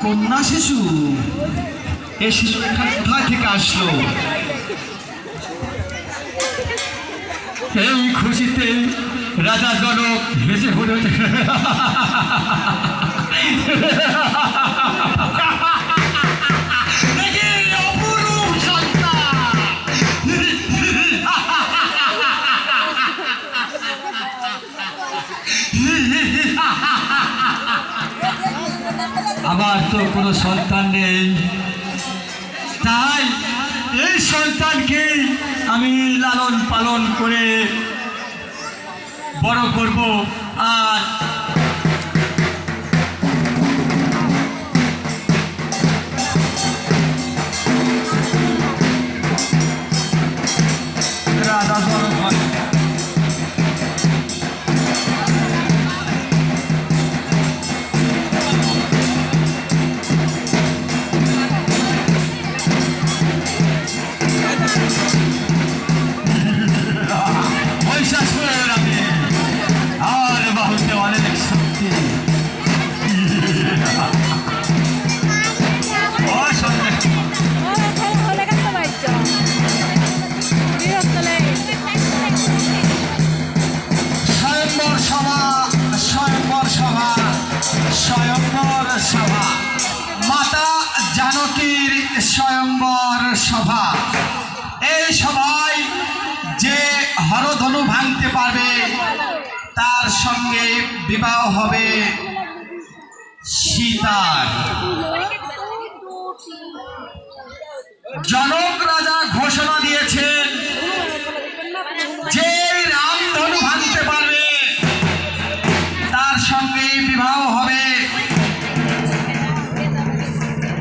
কন্যা শিশু, এই শিশু এখানে কোথায় থেকে আসলো? এই খুশিতে রাজা জনক হেসে পড়ে অপরূপ সন্তান। আমার তো কোনো সন্তান নেই, তাই এই সন্তানকে আমি লালন পালন করে বড় করব। আর রাজা জনক হয়। স্বয়ম্বর সভা, মাতা জানকীর স্বয়ম্বর সভা। এই সভায় যে হরধনু ভাঙতে পারবে তার সঙ্গে বিবাহ হবে সীতার। জনক রাজা ঘোষণা দিয়েছেন যে রামধনু ভাঙতে পারবে তার সঙ্গে বিবাহ হবে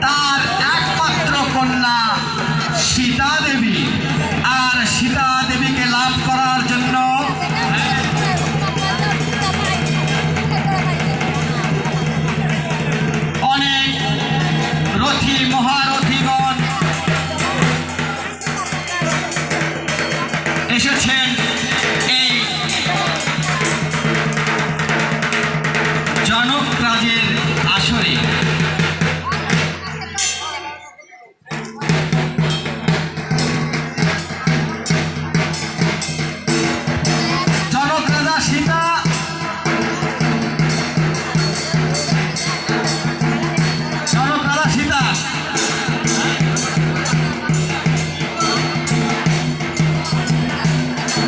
তার একমাত্র কন্যা সীতা দেবী। আর সীতা দেবীকে লাভ করার জন্য অনেক রথী মহারথীগণ এসেছেন এই জনক রাজের আসরে। জনক রাজা সীতা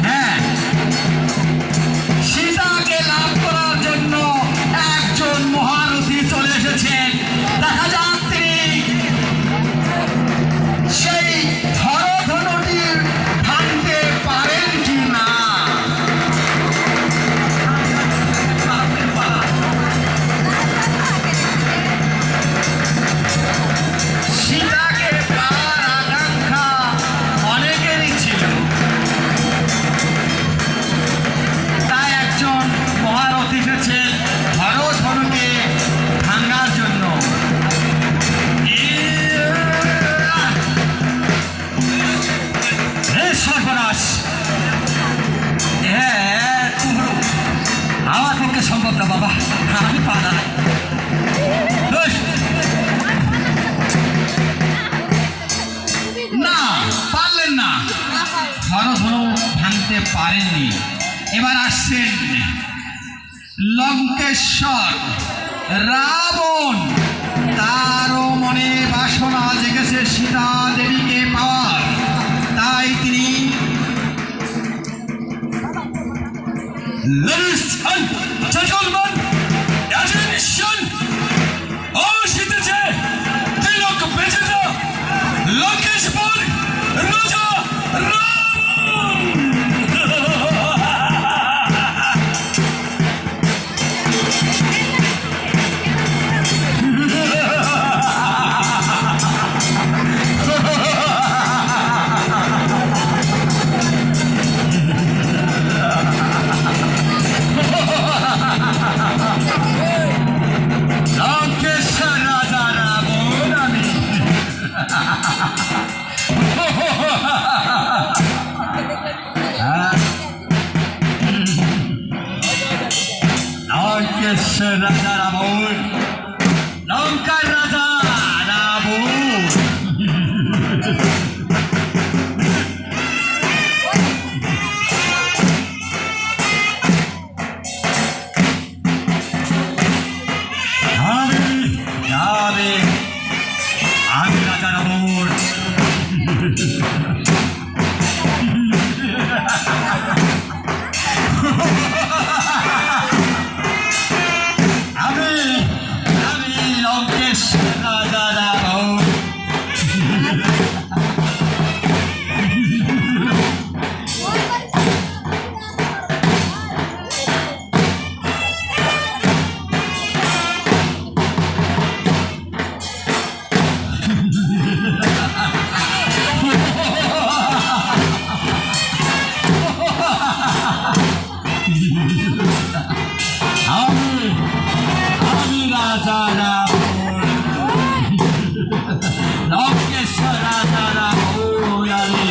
হ্যাঁ, সীতাকে লাভ করার জন্য একজন মহারথী চলে এসেছেন। দেখা যাক তিনি সেই হরধনুটি ভাঙতে পারেন কি না। সীতাকে পাওয়ার আকাঙ্ক্ষা অনেকেরই ছিল, তাই একজন মহারথী এসেছেন হরধনুকে ভাঙার জন্য। সর্বনাশ, হ্যাঁ আমার পক্ষে সম্ভব না বাবা, আমি পারা না, পারলেন না, হরধনু ভাঙতে পারেননি। এবার আসছেন লঙ্কেশ্বর রাবণ। তারও মনে বাসনা জেগেছে সীতা দেবীকে পাওয়ার, তাই তিনি লঙ্কেশ্বর রাজা রাবণ রাজা রাবণ আমি আমি রাজা রাবণ লঙ্কেশ্বর রাজা রাবণ আমি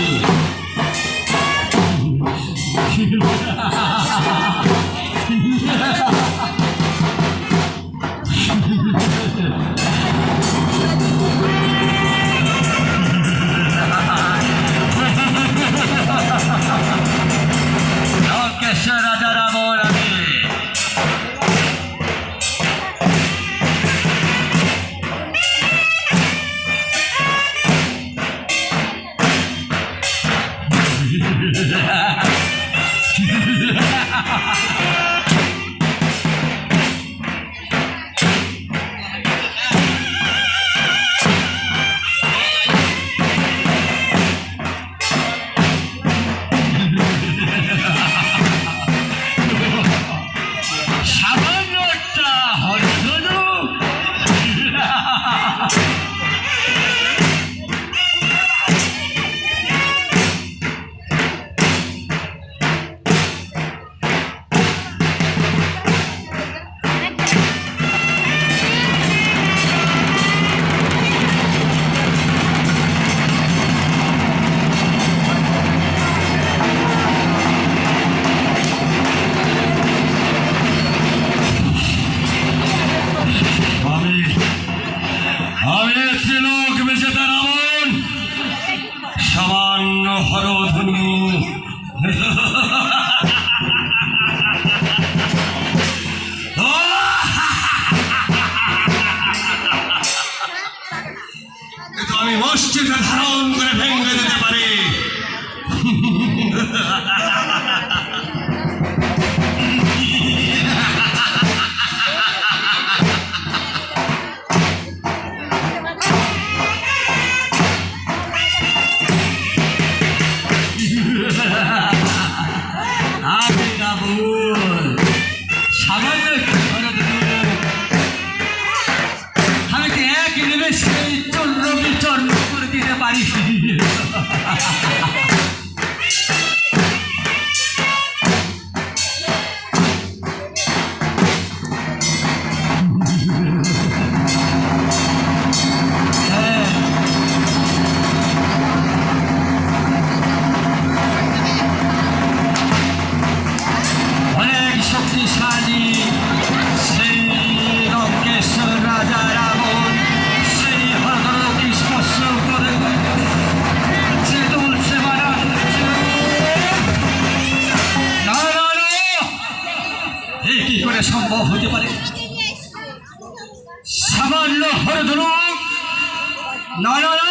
লঙ্কেশ্বর রাজা রাবণ আমি সামান্য একটা হরিধনু আমি আমি ত্রিলোক বিজেতা রাবণ সামান্য হরধনু কিন্তু আমি মস্তিষ্ক ধারণ করে ভেঙে দিতে পারি আমি রাবণ সামান্য একটু হরধনু আমি কি এক নিমেষে চূর্ণ বিচূর্ণ করে দিতে পারি অনেক শক্তিশালী সেই লঙ্কেশ্বর রাজা রাবণ সেই হরধনুকে স্পর্শ করে সে তুলছে মারা না না না এ কি করে সম্ভব হতে পারে সামান্য হরধনু না না না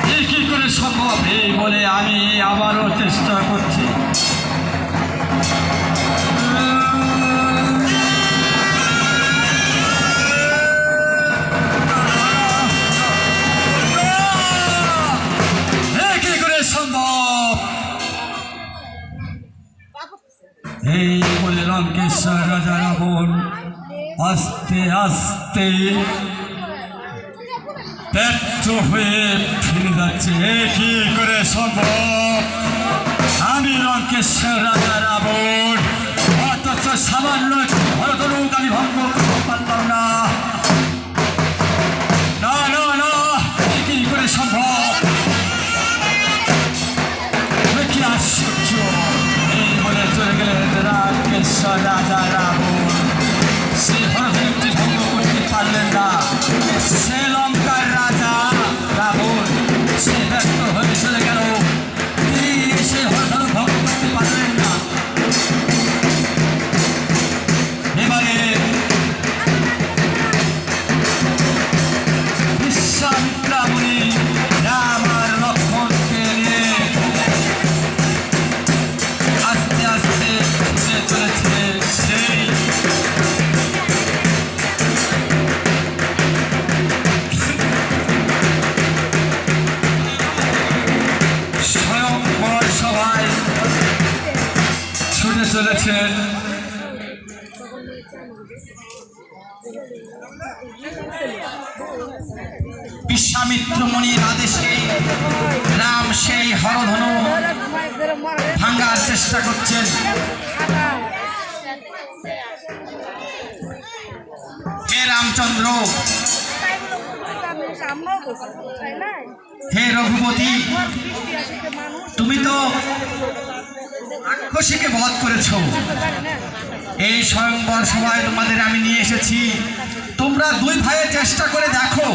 এ কি করে সম্ভব এই বলে আমি আবারও চেষ্টা করছি এ কি করে সম্ভব এই বলে লঙ্কেশ্বর রাজা রাবণ আস্তে আস্তে ব্যর্থ হয়ে ফিরে যাচ্ছে এ কি করে সম্ভব আমি লঙ্কেশ্বর রাজা রাবণ অথচ সামান্য হরধনুক আমি ভঙ্গ করতে পারলাম না না না না এ কি করে সম্ভব কি আশ্চর্য এই বলে চলে গেলেন লঙ্কেশ্বর রাজা রাবণ সেই হরধনুকটি ভঙ্গ করতে পারলেন না সে লঙ্কার রাজা রাবণ সে ব্যর্থ হয়ে চলে গেল তিনি সে হরধনুক ভঙ্গ করতে পারলেন না এবারে করছেন বিশ্বামিত্র মুনির আদেশে রাম সেই হরধনু ভাঙার চেষ্টা করছেন। হে রামচন্দ্র, হে রঘুপতি, তুমি তো রাক্ষসীকে বধ করেছ। এই স্বয়ংবর সভায় তোমাদের আমি নিয়ে এসেছি। তোমরা দুই ভাইয়ে চেষ্টা করে দেখো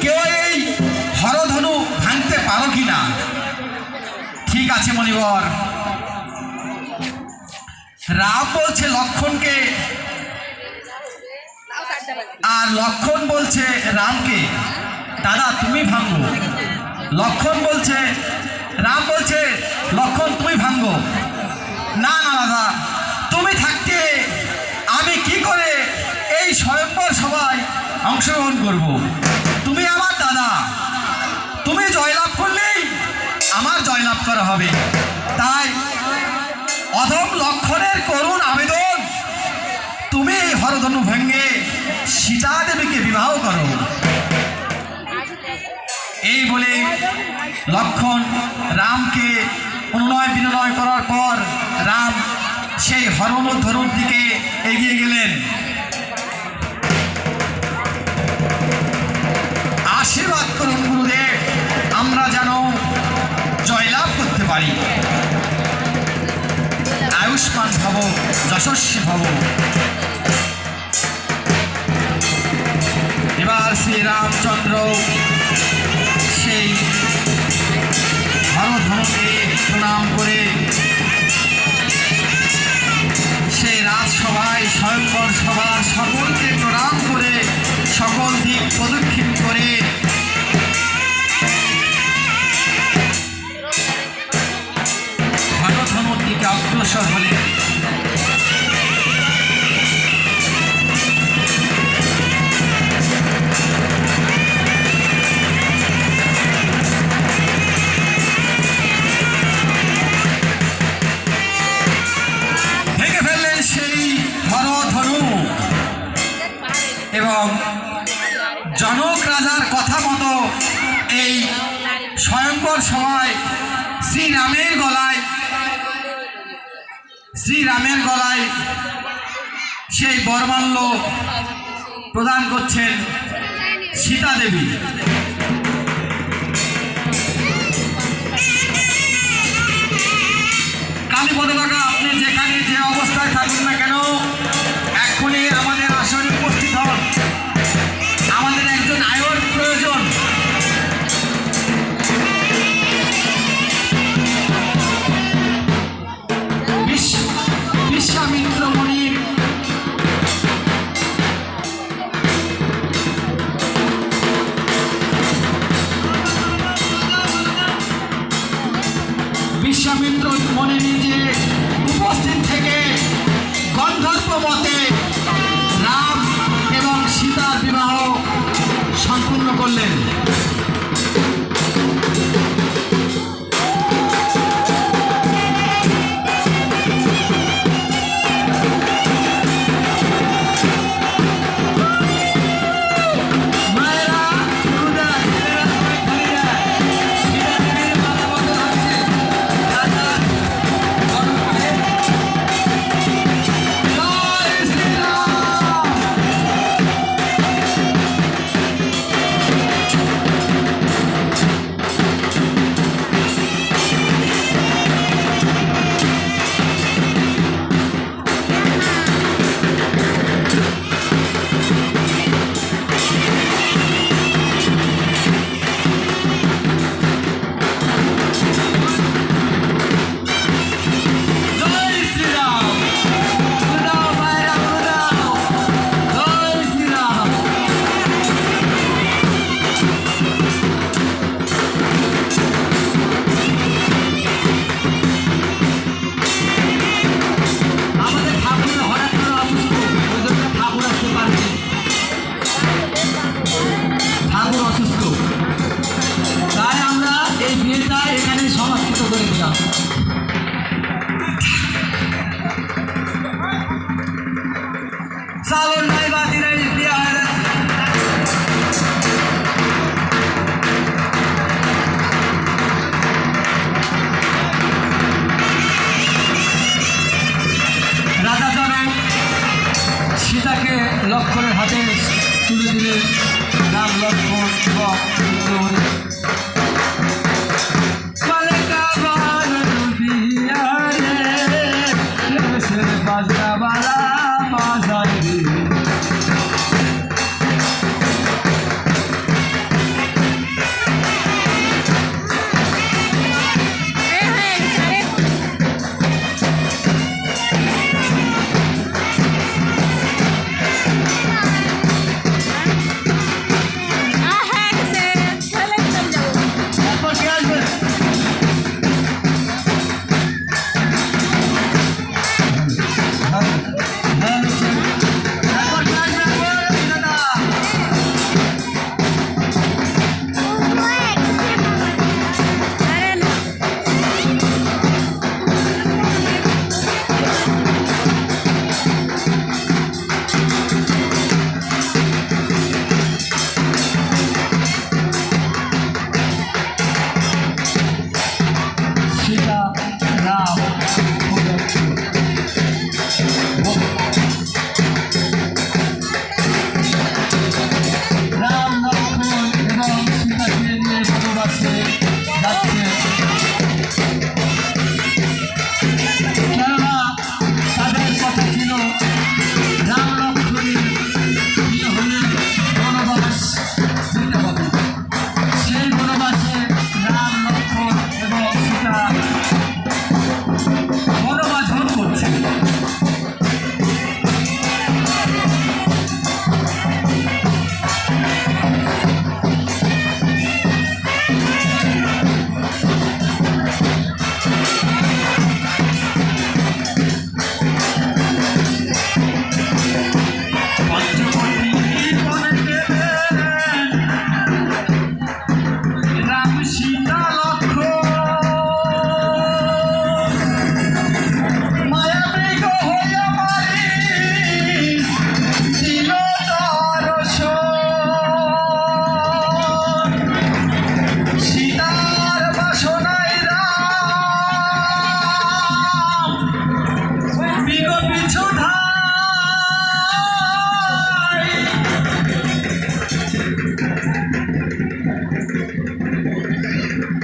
কেউ এই হরধনু ভাঙতে পারো কিনা। ঠিক আছে মণিবর। রাম বলছে লক্ষণকে, আর লক্ষণ বলছে রামকে দাদা তুমি ভাঙো। লক্ষণ বলছে, রাম বলছে লক্ষণ তুমি ভাঙো। না না দাদা, তুমি থাকতে আমি কি করে এই স্বয়ংবর সভায় অংশগ্রহণ করব? তুমি আমার দাদা, তুমি জয়লাভ করলেই আমার জয়লাভ করা হবে। তাই অধম লক্ষণের করুণ আবেদন, তুমি এই হরধনু ভেঙে সীতা দেবীকে বিবাহ করো। এই বলে লক্ষণ রামকে অনুনয় বিনয় করার পর রাম সেই হরধনুর দিকে এগিয়ে গেলেন। আশীর্বাদ করুন গুরুদেব, আমরা যেন জয়লাভ করতে পারি। আয়ুষ্মান ভব, যশস্বী ভব। এবার শ্রী রামচন্দ্র সেই হরধনুকে প্রণাম করে সেই রাজসভায় স্বয়ংবর সভার সকলকে প্রণাম করে সকল দিক প্রদক্ষিণ করে হরধনুর দিকে অগ্রসর হলেন। এবং জনক রাজার কথা মতো এই স্বয়ংবর সভায় শ্রীরামের গলায় সেই বরমাল্য প্রদান করছেন সীতা দেবী। কালীপদ কাকা, আপনি যেখানে যে অবস্থায় থাকুন না কেন, এক্ষুনি আমাদের আসনে উপস্থিত হন। আমাদের একজন আয়োর প্রয়োজন। বিশ্বামিত্র মুনির নিজে উপস্থিত থেকে গন্ধর্ব মতে রাম এবং সীতার বিবাহ সম্পূর্ণ করলেন। রাম লক্ষ্মণ এবং সীতার বাজরাবালা বাজারি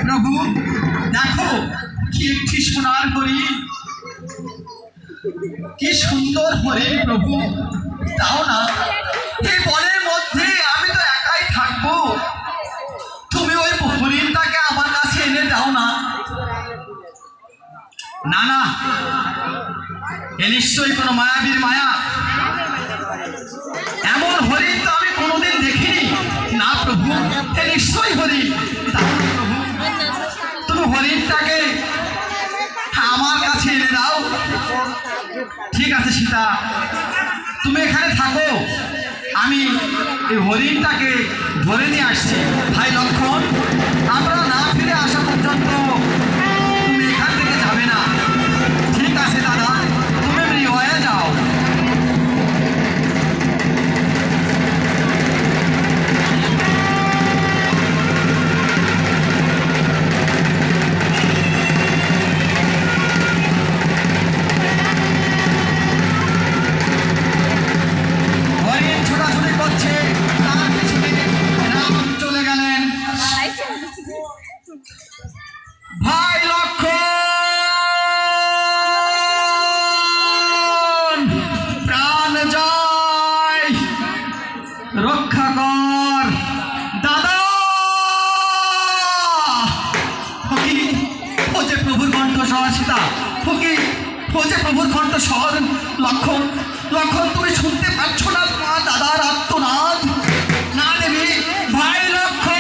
প্রভু দেখো কি একটি সোনার হরিণ, কি সুন্দর হরিণ প্রভু, তাও না এই বনের মধ্যে আমি তো একাই থাকবো, তুমি ওই হরিণটাকে আমার কাছে এনে দাও না। না না, এ নিশ্চয়ই কোনো মায়াবীর মায়া, এমন হরিণ তো আমি কোনোদিন দেখিনি। না প্রভু, এ নিশ্চয়ই হরিণ। প্রভু তুমি হরিণটাকে আমার কাছে এনে দাও। ঠিক আছে সীতা, তুমি এখানে থাকো, আমি এই হরিণটাকে ধরে নিয়ে আসছি। ভাই লক্ষ্মণ, আমরা না ফিরে আসা পর্যন্ত তুমি এখান থেকে যাবে না। ঠিক আছে দাদা, তুমি হয়ে যাও। ছোটাছুটি করছে, তার পিছনে রাম চলে গেলেন। ভাই লক্ষ্মণ, প্রাণ যায়, রক্ষা কর দাদা। ফকির, ও যে প্রভুর কণ্ঠস্বর। সীতা, ফকির, ও যে প্রভুর কণ্ঠস্বর। লক্ষ্মণ, লক্ষ্মণ, তুমি শুনতে পাচ্ছ না তোমার দাদার আত্মনাদ? না দেবী, ভাই লক্ষ্মণ,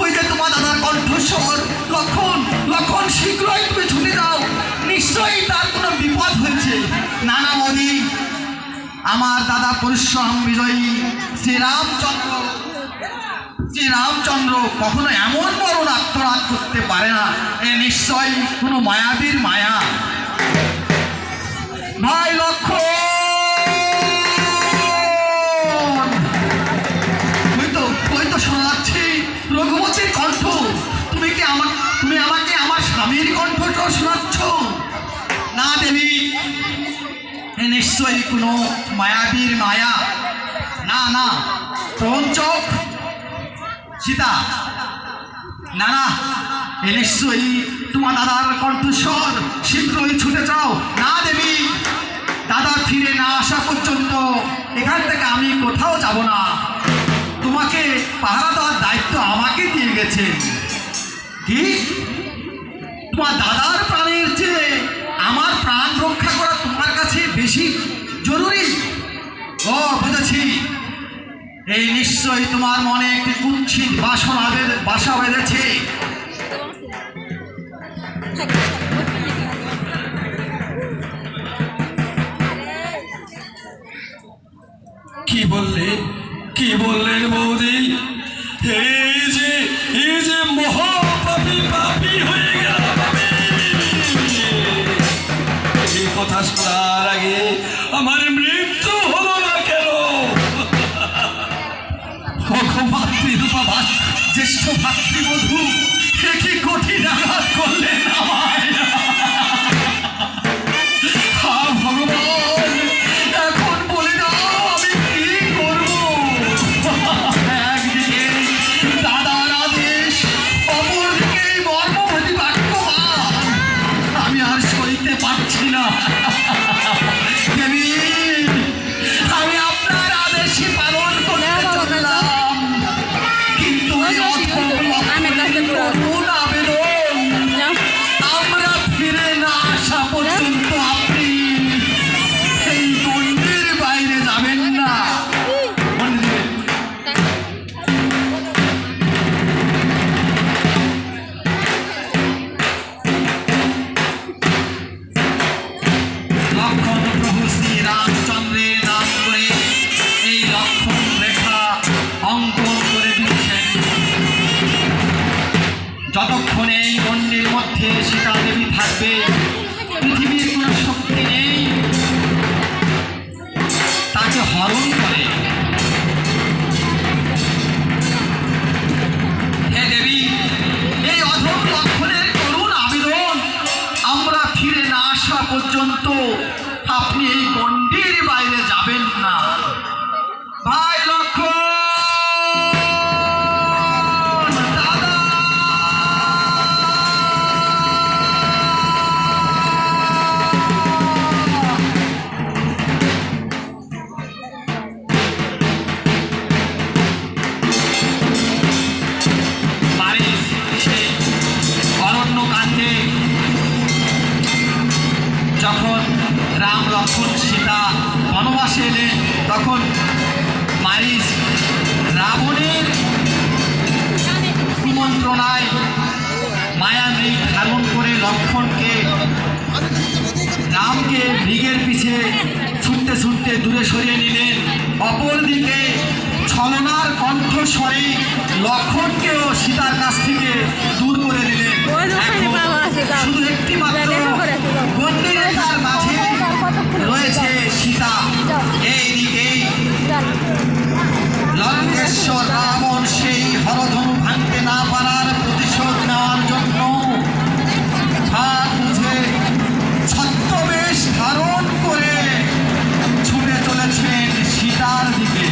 ওই যে তোমার দাদার কণ্ঠস্বর। লক্ষ্মণ, লক্ষ্মণ, শীঘ্রই তুমি ছুটে যাও, নিশ্চয়ই তার কোনো বিপদ হয়েছে। না না মোদি, আমার দাদা পরশুরাম বিজয়ী শ্রীরামচন্দ্র কখনো এমন বড় আত্মরাত করতে পারে না। এ নিশ্চয়ই কোনো মায়াবীর মায়া। ভাই লক্ষ্মণ, ওই তো শোনা যাচ্ছে রঘুপতির কণ্ঠ। তুমি আমাকে আমার স্বামীর কণ্ঠটা শোনাচ্ছ? না দেবী, এ নিশ্চয়ই কোনো মায়াবীর মায়া। না না প্রঞ্চক সীতা, না না, এ নিশ্চয়ই তোমার দাদার কণ্ঠস্বর। শীঘ্রই ছুটে যাও। না দেবী, দাদা ফিরে না আসা পর্যন্ত এখান থেকে আমি কোথাও যাব না। তোমাকে পাহারা দেওয়ার দায়িত্ব আমাকে দিয়ে গেছে। কি, তোমার দাদার প্রাণের চেয়ে আমার প্রাণ রক্ষা করা তোমার কাছে বেশি জরুরি? ও বুঝেছি, এই নিশ্চয়ই তোমার মনে একটি কুৎসিত বাসনাদের বাসা বেঁধেছে। কি বললে, কি বললেন বৌদি? এই যে মহাপাপী পাপী হয়ে গেল। এই কথা শোনার আগে আমার মৃত্যু হলো না কেন? মাতৃরূপা জ্যেষ্ঠ ভাতৃবধূ, সে কি কঠিন আঘাত করলেন আমায়। ভগবান, এখন বলে দাও আমি কি করব? একদিকে দাদার আদেশ, অপরদিকে মর্মভেদী বাক্যবান। আমি আর সইতে পারছি না। দেবী, আমি আপনার আদেশই পালন করতে চললাম, কিন্তু করুন আবেদন, আমরা ফিরে না আসা পর্যন্ত আপনি এই মন্দির বাইরে যাবেন না। লক্ষণ প্রভু শ্রী রামচন্দ্রের নাম করে এই লক্ষণ রেখা অঙ্কন করে দিচ্ছেন। যতক্ষণ এই মন্দির মধ্যে সীতা দেবী থাকবে, পৃথিবীর কোনো শক্তি নেই তাকে হরণ করে। হে দেবী, এই অধম লক্ষণের করুণ আবেদন, আমরা ফিরে না আসা পর্যন্ত আপনি এই মন্দির বাইরে যাবেন না। ভাই লক্ষণ, দাদা, বাড়ির সেই অরণ্য কাণ্ডে যখন রাম লক্ষ্মণ সীতা বনবাসে এলেন, তখন মারিচ রাবণের কুমন্ত্রণায় মায়ামৃগ ধারণ করে লক্ষ্মণকে, রামকে মৃগের পিছে ছুটতে ছুটতে দূরে সরিয়ে নিলেন। অপরদিকে ছলনার কণ্ঠস্বরে লক্ষ্মণকেও সীতার কাছ থেকে দূর করে দিলেন। শুধু একটি মাত্র গণ্ডিরেখার মাঝে রয়েছে সীতা। এই দিকেই লঙ্কেশ্বর রাবণ সেই হরধনু ভাঙতে না পারার প্রতিশোধ নেওয়ার জন্য বুঝে ছদ্মবেশ ধারণ করে ছুটে চলেছেন সীতার দিকে।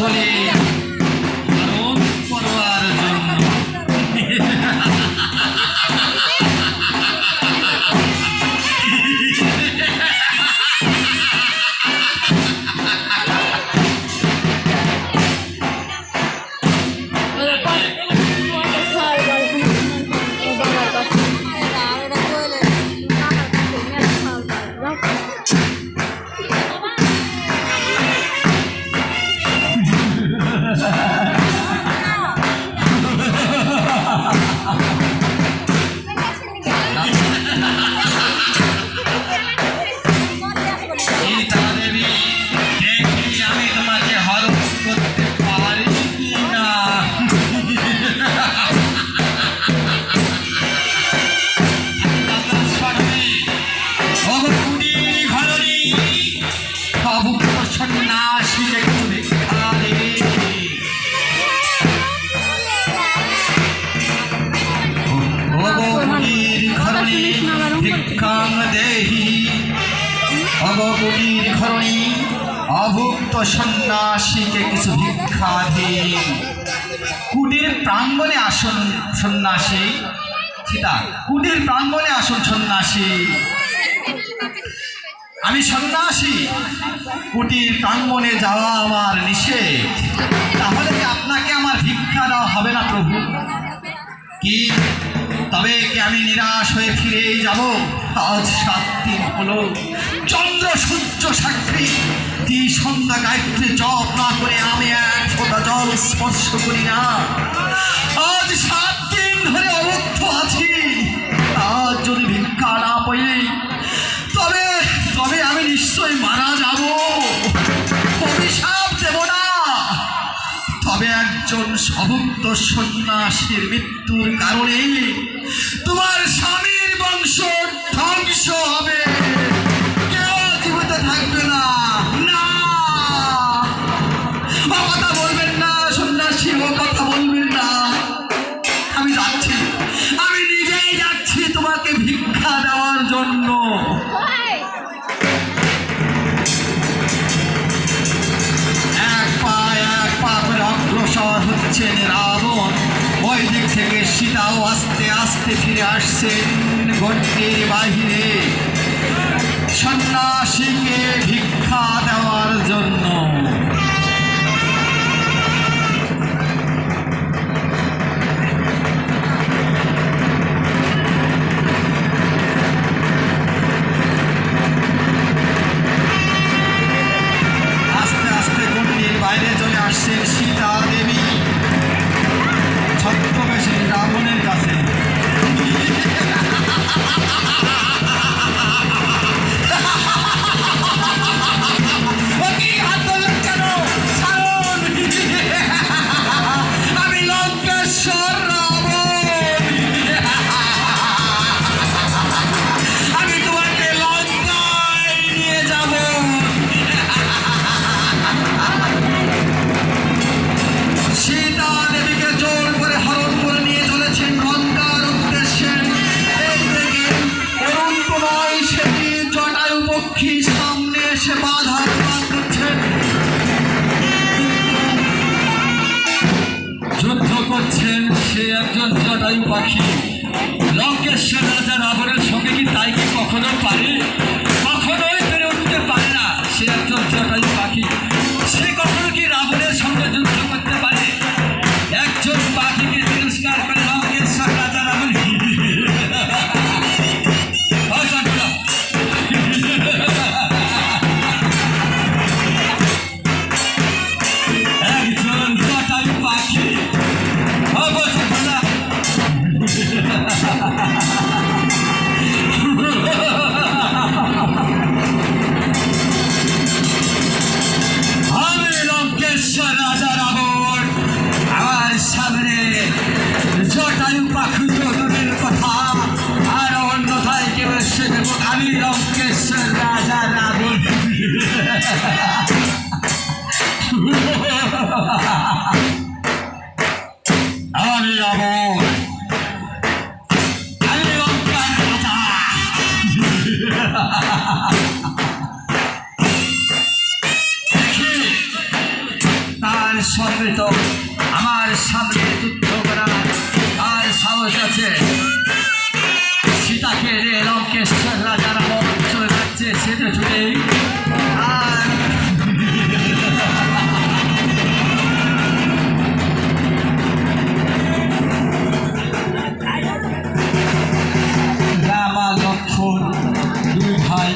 আসলে পালন করবার জন্য। সীতা দেবী, দেখি আমি তোমাকে হরণ করতে পারি কিনা। সন্ন্যাসীকে একটু ভিক্ষা দেবে। অবগুণীর ঘরণী ভিক্ষাং দেহি। অবগুণীর ঘরণী অভুক্ত সন্ন্যাসীকে কিছু ভিক্ষা দিন। কুটির প্রাঙ্গণে আসুন সন্ন্যাসী। সীতা, কুটির প্রাঙ্গণে আসুন সন্ন্যাসী। আমি সন্ন্যাসী, কুটির প্রাঙ্গণে যাওয়া আমার নিষেধ। তাহলে কি আপনাকে আমার ভিক্ষা দেওয়া হবে না প্রভু? কি তবে কি আমি নিরাশ হয়ে ফিরেই যাব? আজ 7 দিন হলো, চন্দ্র সূর্য সাক্ষী, সন্ধ্যা গায়ত্রী জপ না করে আমি এক ফোঁটা জল স্পর্শ করি না। আজ 7 দিন ধরে অবুদ্ধ আছি। আজ যদি ভিক্ষা না পাই তবে তবে আমি নিশ্চয়ই মারা যাব। অভিশাপ দেব না, তবে একজন অভুক্ত সন্ন্যাসীর মৃত্যুর কারণে তোমার স্বামীর বংশ ধ্বংস হবে, কেউ জীবিত থাকবে না। না, ও কথা বলবেন না সন্ন্যাসী, ও কথা বলবেন না। আমি যাচ্ছি, আমি নিজেই যাচ্ছি তোমাকে ভিক্ষা দেওয়ার জন্য। এক পা করে অগ্রসর হচ্ছেন রাবণ। ওই দিক থেকে সীতাও আস্তে আস্তে ফিরে আসছেন গণ্ডির বাহিরে সন্ন্যাসীকে ভিক্ষা দেওয়ার জন্য। আস্তে আস্তে গণ্ডির বাইরে চলে আসছেন সীতা দেবী ছদ্মবেশী রাবণের কাছে। আমি লঙ্কেশ্বর রাবণ, আমি তোমাকে লঙ্কায় নিয়ে যাব। সীতা দেবীকে জোর করে হরণ করে নিয়ে চলেছেন লঙ্কার উদ্দেশ্যে। এই দেখেন অনন্ত নয় সেটি জটায়ু পক্ষী সামনে এসে বাধা প্রদান করছেন। যুদ্ধ করছেন সে একজন জটায়ু পাখি। লঙ্কেশ্বর রাজা রাবণের সঙ্গে কি তাই কি কখনো পারে? কখনোই পেরে উঠতে পারে না। সে একজন জটায়ু পাখি, সে কখনো কি রাবণের সঙ্গে যুদ্ধ করতে পারে? একজন পাখিকে তিরস্কার করে লঙ্কেশ্বর রাজা রাবণ একজন জটায়ু পাখি আমি লঙ্কেশ্বর রাজা রাবণ, আমার সামনে জটায়ু পাখি তো দূরের কথা, আর অন্যথায় কেউ এসে দেব। আমি লঙ্কেশ্বর রাজা রাবণ। আমি রাবণ, আমি লঙ্কার রাজা। দেখি তার সম্মিলিত আমার সামনে যুদ্ধ করার আর সাহস আছে? সীতাকে রে লঙ্কেশ্বর রাজা রাবণ চলে যাচ্ছে সেটা ছুটে আর রাম আর লক্ষ্মণ দুই ভাই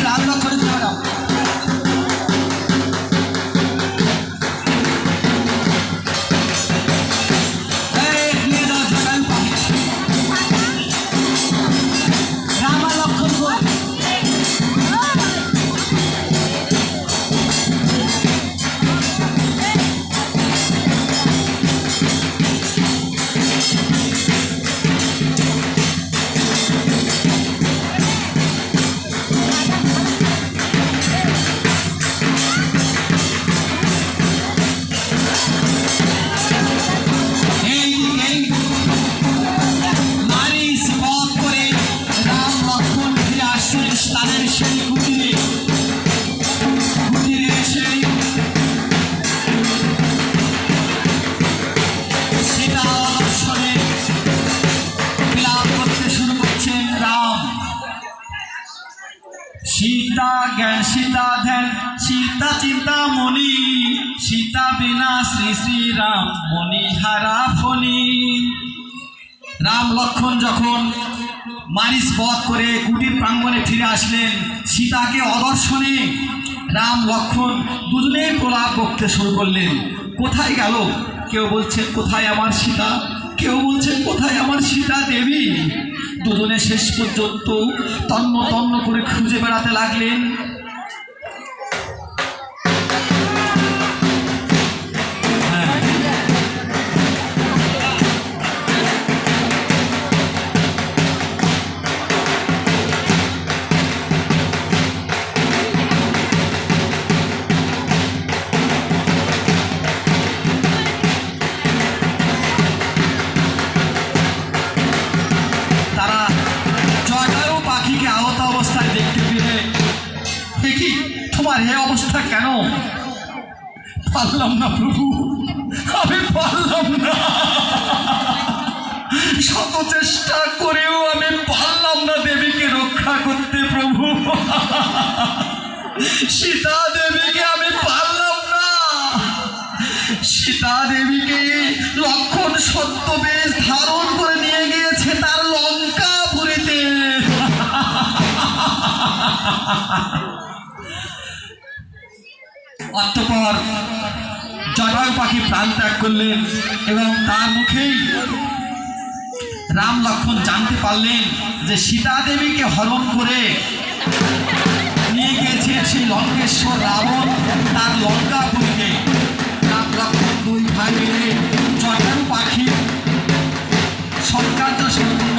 রাম লক্ষ্মণের দ্বারা সীতা জ্ঞান সীতা ধ্যান সীতা চিন্তামণি সীতা বিনা শ্রী শ্রীরাম মণিহারা ফণি। রাম লক্ষ্মণ যখন মারিচ বধ করে কুটির প্রাঙ্গণে ফিরে আসলেন সীতাকে অদর্শনে রাম লক্ষ্মণ দুজনেই প্রলাপ বকতে শুরু করলেন। কোথায় গেল? কেউ বলছেন কোথায় আমার সীতা, কেউ বলছেন কোথায় আমার সীতা দেবী। দুজনে শেষ পর্যন্ত তন্ন তন্ন করে খুঁজে বেড়াতে লাগলেন। তোমার এই অবস্থা কেন? পারলাম না প্রভু, আমি পারলাম না, শত চেষ্টা করেও আমি পারলাম না দেবীকে রক্ষা করতে প্রভু। সীতা দেবীকে আমি পারলাম না। সীতা দেবীকে লক্ষ্মণ সত্যবেশ ধারণ করে নিয়ে গিয়েছে তার লঙ্কাপুরীতে। অতঃপর জটায়ু পাখি প্রাণ ত্যাগ করলেন এবং তার মুখেই রাম লক্ষ্মণ জানতে পারলেন যে সীতা দেবীকে হরণ করে নিয়ে গিয়েছে সেই লঙ্কেশ্বর রাবণ তার লঙ্কাপুরীতে। রাম লক্ষ্মণ দুই ভাই মিলে জটায়ু পাখি সংক্রান্ত সম্পূর্ণ